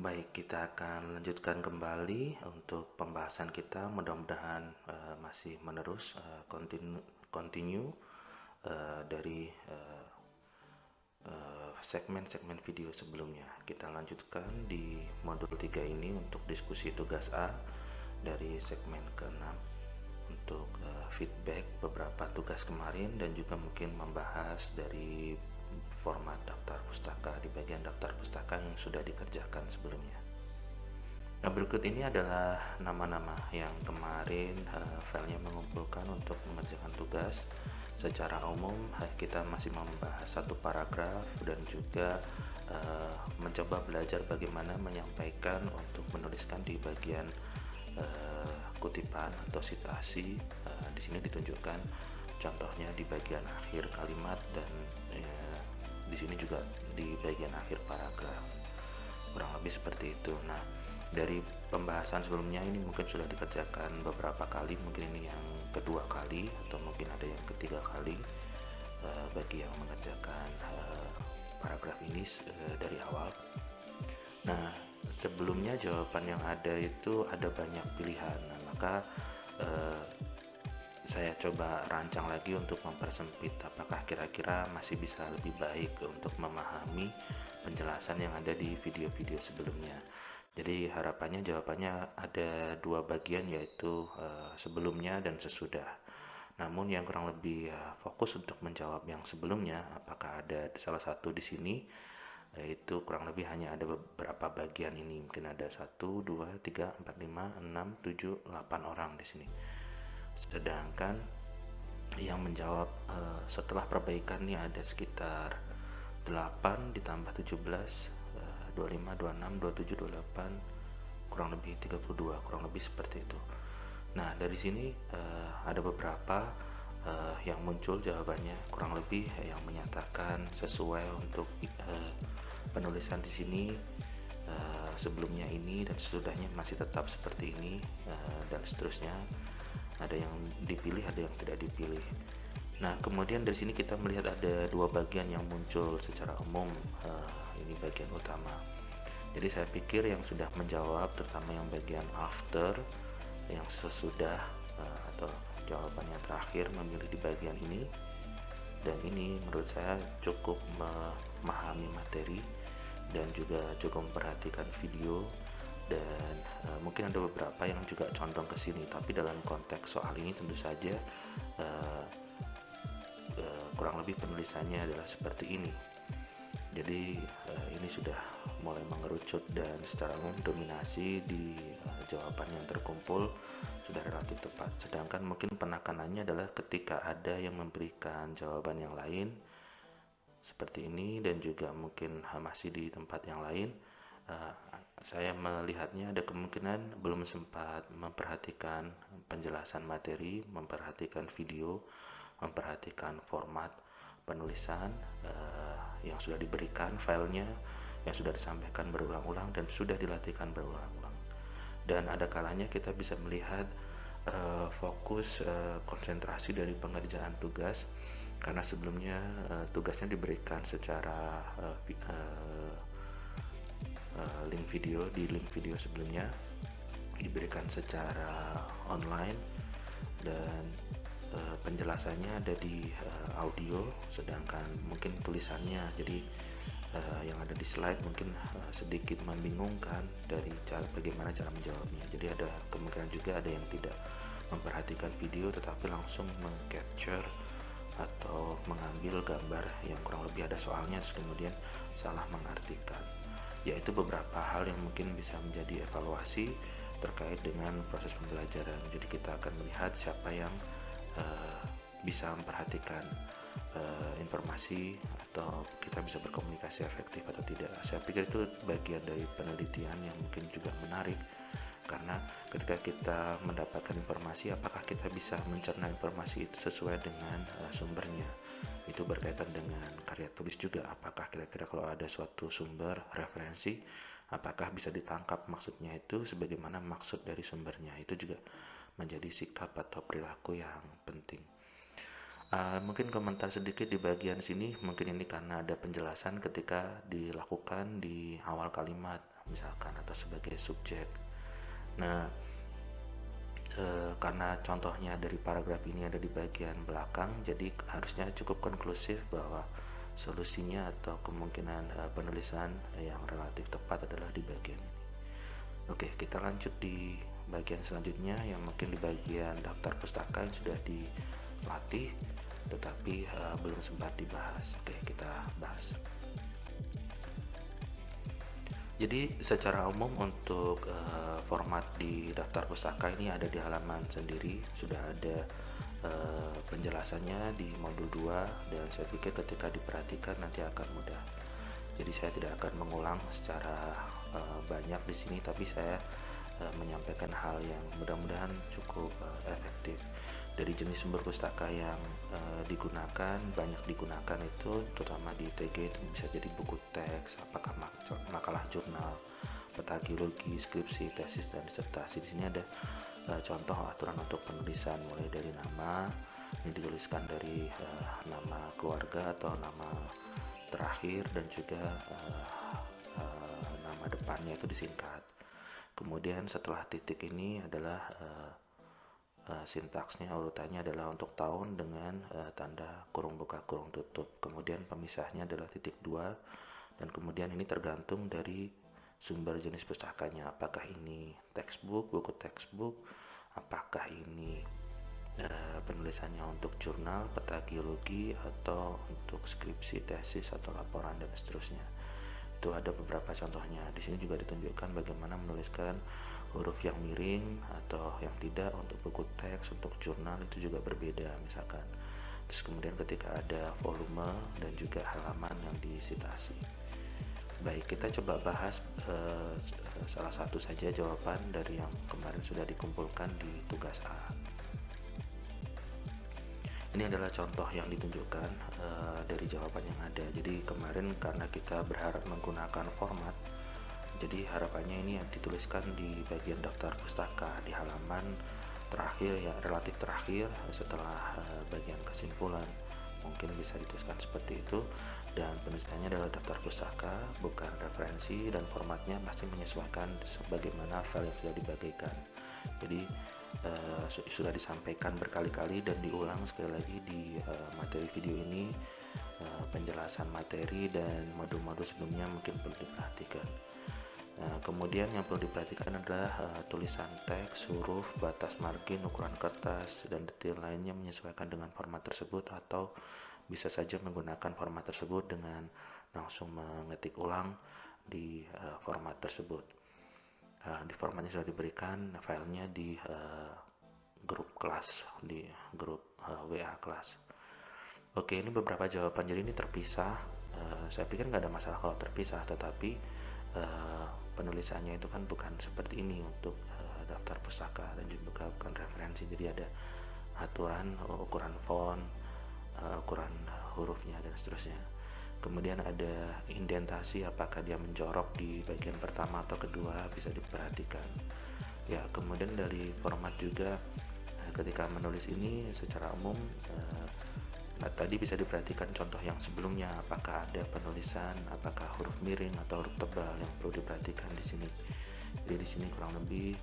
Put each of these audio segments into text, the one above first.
Baik, kita akan lanjutkan kembali untuk pembahasan kita. Mudah-mudahan masih menerus, continue dari segmen-segmen video sebelumnya. Kita lanjutkan di modul 3 ini untuk diskusi tugas A dari segmen ke-6 untuk feedback beberapa tugas kemarin dan juga mungkin membahas dari format daftar pustaka di bagian daftar pustaka yang sudah dikerjakan sebelumnya. Nah, berikut ini adalah nama-nama yang kemarin filenya mengumpulkan untuk mengerjakan tugas. Secara umum kita masih membahas satu paragraf dan juga mencoba belajar bagaimana menyampaikan untuk menuliskan di bagian kutipan atau sitasi. Di sini ditunjukkan contohnya di bagian akhir kalimat dan di sini juga di bagian akhir paragraf, kurang lebih seperti itu. Nah, dari pembahasan sebelumnya ini mungkin sudah dikerjakan beberapa kali, mungkin ini yang kedua kali atau mungkin ada yang ketiga kali bagi yang mengerjakan paragraf ini dari awal. Nah, sebelumnya jawaban yang ada itu ada banyak pilihan. Nah, maka saya coba rancang lagi untuk mempersempit apakah kira-kira masih bisa lebih baik untuk memahami penjelasan yang ada di video-video sebelumnya. Jadi harapannya jawabannya ada dua bagian, yaitu sebelumnya dan sesudah. Namun yang kurang lebih fokus untuk menjawab yang sebelumnya, apakah ada salah satu di sini, yaitu kurang lebih hanya ada beberapa bagian ini. Mungkin ada 1, 2, 3, 4, 5, 6, 7, 8 orang di sini. Sedangkan yang menjawab setelah perbaikan ini ada sekitar 8 ditambah 17, 25, 26, 27, 28, kurang lebih 32, kurang lebih seperti itu. Nah, dari sini ada beberapa yang muncul jawabannya, kurang lebih yang menyatakan sesuai untuk penulisan di sini. Sebelumnya ini dan sesudahnya masih tetap seperti ini, dan seterusnya. Ada yang dipilih, ada yang tidak dipilih. Nah, kemudian dari sini kita melihat ada dua bagian yang muncul secara umum. Ini bagian utama. Jadi saya pikir yang sudah menjawab, terutama yang bagian after, yang sesudah atau jawaban yang terakhir memilih di bagian ini. Dan ini menurut saya cukup memahami materi dan juga cukup memperhatikan video. Dan mungkin ada beberapa yang juga condong ke sini, tapi dalam konteks soal ini tentu saja kurang lebih penulisannya adalah seperti ini. Jadi ini sudah mulai mengerucut dan secara umum dominasi di jawaban yang terkumpul sudah relatif tepat. Sedangkan mungkin penekanannya adalah ketika ada yang memberikan jawaban yang lain seperti ini dan juga mungkin masih di tempat yang lain, saya melihatnya ada kemungkinan belum sempat memperhatikan penjelasan materi, memperhatikan video, memperhatikan format penulisan yang sudah diberikan, filenya yang sudah disampaikan berulang-ulang dan sudah dilatihkan berulang-ulang. Dan ada kalanya kita bisa melihat fokus konsentrasi dari pengerjaan tugas, karena sebelumnya tugasnya diberikan secara link video sebelumnya diberikan secara online dan penjelasannya ada di audio, sedangkan mungkin tulisannya jadi yang ada di slide mungkin sedikit membingungkan dari bagaimana cara menjawabnya. Jadi ada kemungkinan juga ada yang tidak memperhatikan video tetapi langsung meng-capture atau mengambil gambar yang kurang lebih ada soalnya, kemudian salah mengartikan. Yaitu beberapa hal yang mungkin bisa menjadi evaluasi terkait dengan proses pembelajaran. Jadi kita akan melihat siapa yang bisa memperhatikan informasi atau kita bisa berkomunikasi efektif atau tidak. Saya pikir itu bagian dari penelitian yang mungkin juga menarik, karena ketika kita mendapatkan informasi, apakah kita bisa mencerna informasi itu sesuai dengan sumbernya. Itu berkaitan dengan karya tulis juga, apakah kira-kira kalau ada suatu sumber referensi, apakah bisa ditangkap maksudnya itu sebagaimana maksud dari sumbernya. Itu juga menjadi sikap atau perilaku yang penting. Mungkin komentar sedikit di bagian sini, mungkin ini karena ada penjelasan ketika dilakukan di awal kalimat, misalkan atau sebagai subjek. Nah, karena contohnya dari paragraf ini ada di bagian belakang, jadi harusnya cukup konklusif bahwa solusinya atau kemungkinan penulisan yang relatif tepat adalah di bagian ini. Oke, kita lanjut di bagian selanjutnya yang mungkin di bagian daftar pustaka yang sudah dilatih tetapi belum sempat dibahas. Oke, kita bahas. Jadi secara umum untuk format di daftar pustaka ini ada di halaman sendiri, sudah ada penjelasannya di modul 2 dan saya pikir ketika diperhatikan nanti akan mudah. Jadi saya tidak akan mengulang secara banyak di sini, tapi saya menyampaikan hal yang mudah-mudahan cukup efektif. Dari jenis sumber pustaka yang digunakan, banyak digunakan itu terutama di TG itu bisa jadi buku teks, apakah makalah jurnal, peta geologi, skripsi, tesis, dan disertasi. Di sini ada contoh aturan untuk penulisan, mulai dari nama, ini dituliskan dari nama keluarga atau nama terakhir, dan juga nama depannya itu disingkat. Kemudian setelah titik ini adalah sintaksnya, urutannya adalah untuk tahun dengan tanda kurung buka kurung tutup. Kemudian pemisahnya adalah titik 2, dan kemudian ini tergantung dari sumber jenis pustakanya, apakah ini textbook, buku textbook, apakah ini penulisannya untuk jurnal, peta geologi, atau untuk skripsi, tesis, atau laporan, dan seterusnya. Itu ada beberapa contohnya. Di sini juga ditunjukkan bagaimana menuliskan huruf yang miring atau yang tidak untuk buku teks, untuk jurnal itu juga berbeda misalkan. Terus kemudian ketika ada volume dan juga halaman yang disitasi. Baik, kita coba bahas salah satu saja jawaban dari yang kemarin sudah dikumpulkan di tugas A. Ini adalah contoh yang ditunjukkan dari jawaban yang ada. Jadi kemarin karena kita berharap menggunakan format, jadi harapannya ini dituliskan di bagian daftar pustaka di halaman terakhir, ya relatif terakhir setelah bagian kesimpulan. Mungkin bisa dituliskan seperti itu, dan penulisannya adalah daftar pustaka, bukan referensi, dan formatnya pasti menyesuaikan sebagaimana file yang sudah dibagikan. Jadi sudah disampaikan berkali-kali dan diulang sekali lagi di materi video ini, penjelasan materi dan modul-modul sebelumnya mungkin perlu diperhatikan. Kemudian yang perlu diperhatikan adalah tulisan teks, huruf, batas margin, ukuran kertas, dan detail lainnya menyesuaikan dengan format tersebut, atau bisa saja menggunakan format tersebut dengan langsung mengetik ulang di format tersebut. Di formatnya sudah diberikan filenya di grup kelas, di grup WA kelas. Oke, ini beberapa jawaban, jadi ini terpisah. Saya pikir nggak ada masalah kalau terpisah, tetapi penulisannya itu kan bukan seperti ini untuk daftar pustaka dan juga bukan referensi. Jadi ada aturan ukuran font, ukuran hurufnya, dan seterusnya. Kemudian ada indentasi, apakah dia menjorok di bagian pertama atau kedua, bisa diperhatikan. Ya, kemudian dari format juga ketika menulis ini secara umum, tadi bisa diperhatikan contoh yang sebelumnya, apakah ada penulisan, apakah huruf miring atau huruf tebal yang perlu diperhatikan di sini. Jadi di sini kurang lebih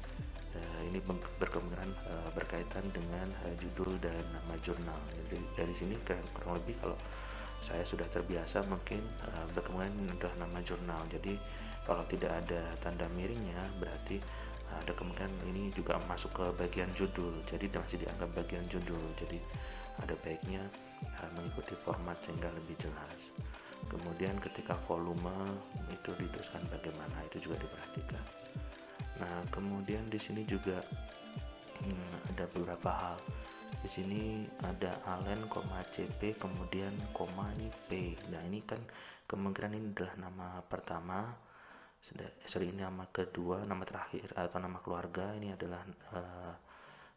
ini berkemungkinan berkaitan dengan judul dan nama jurnal. Jadi dari sini kurang lebih kalau saya sudah terbiasa mungkin berkemungkinan ini adalah nama jurnal. Jadi kalau tidak ada tanda miringnya berarti ada kemungkinan ini juga masuk ke bagian judul, jadi masih dianggap bagian judul. Jadi ada baiknya mengikuti format sehingga lebih jelas. Kemudian ketika volume itu dituliskan bagaimana, itu juga diperhatikan. Nah, kemudian di sini juga ada beberapa hal. Di sini ada alen, CP, kemudian koma ini P. Nah, ini kan kemungkinan ini adalah nama pertama, ini nama kedua, nama terakhir atau nama keluarga. Ini adalah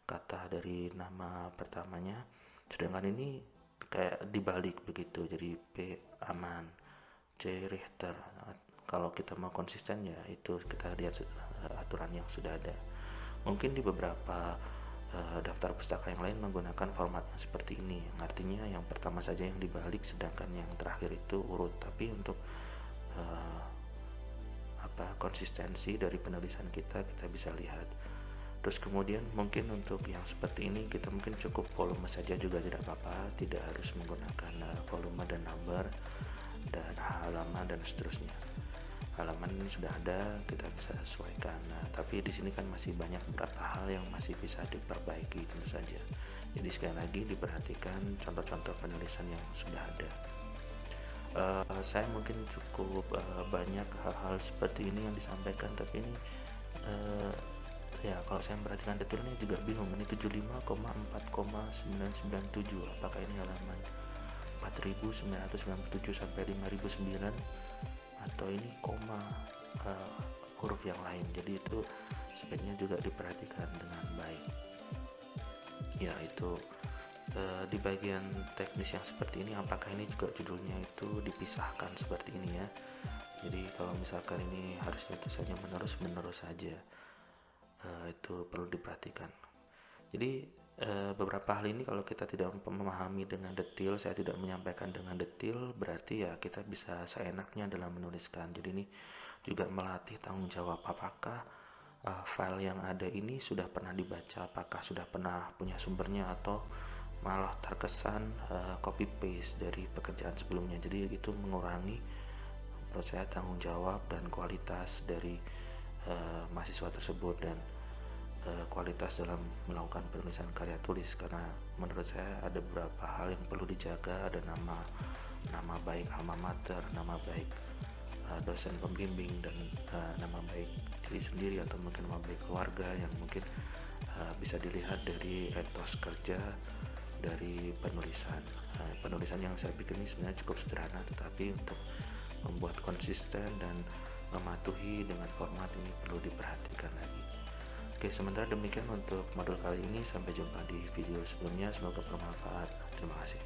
kata dari nama pertamanya. Sedangkan ini kayak dibalik begitu, jadi P aman, C Richter. Kalau kita mau konsisten ya itu kita lihat aturan yang sudah ada. Mungkin di beberapa daftar pustaka yang lain menggunakan format yang seperti ini, yang artinya yang pertama saja yang dibalik sedangkan yang terakhir itu urut. Tapi untuk eh, konsistensi dari penulisan kita bisa lihat. Terus kemudian mungkin untuk yang seperti ini kita mungkin cukup volume saja juga tidak apa-apa, tidak harus menggunakan volume dan number dan halaman dan seterusnya. Halaman sudah ada, kita bisa sesuaikan. Nah, tapi di sini kan masih banyak beberapa hal yang masih bisa diperbaiki tentu saja. Jadi sekali lagi diperhatikan contoh-contoh penulisan yang sudah ada. Saya mungkin cukup banyak hal-hal seperti ini yang disampaikan, tapi ini ya kalau saya memperhatikan detailnya juga bingung, ini 75,4,997, apakah ini halaman 4997 sampai 5009 atau ini koma huruf yang lain. Jadi itu sebaiknya juga diperhatikan dengan baik, yaitu di bagian teknis yang seperti ini, apakah ini juga judulnya itu dipisahkan seperti ini ya. Jadi kalau misalkan ini harusnya tulisannya menerus saja, itu perlu diperhatikan. Jadi beberapa hal ini kalau kita tidak memahami dengan detail, saya tidak menyampaikan dengan detail, berarti ya kita bisa seenaknya dalam menuliskan. Jadi ini juga melatih tanggung jawab, apakah file yang ada ini sudah pernah dibaca, apakah sudah pernah punya sumbernya, atau malah terkesan copy paste dari pekerjaan sebelumnya. Jadi itu mengurangi menurut saya tanggung jawab dan kualitas dari mahasiswa tersebut dan kualitas dalam melakukan penulisan karya tulis, karena menurut saya ada beberapa hal yang perlu dijaga. Ada nama baik alma mater, nama baik dosen pembimbing, dan nama baik diri sendiri atau mungkin nama baik keluarga yang mungkin bisa dilihat dari etos kerja dari penulisan. Penulisan yang saya pikir ini sebenarnya cukup sederhana, tetapi untuk membuat konsisten dan mematuhi dengan format ini perlu diperhatikan lagi. Oke, sementara demikian untuk modul kali ini. Sampai jumpa di video sebelumnya. Semoga bermanfaat. Terima kasih.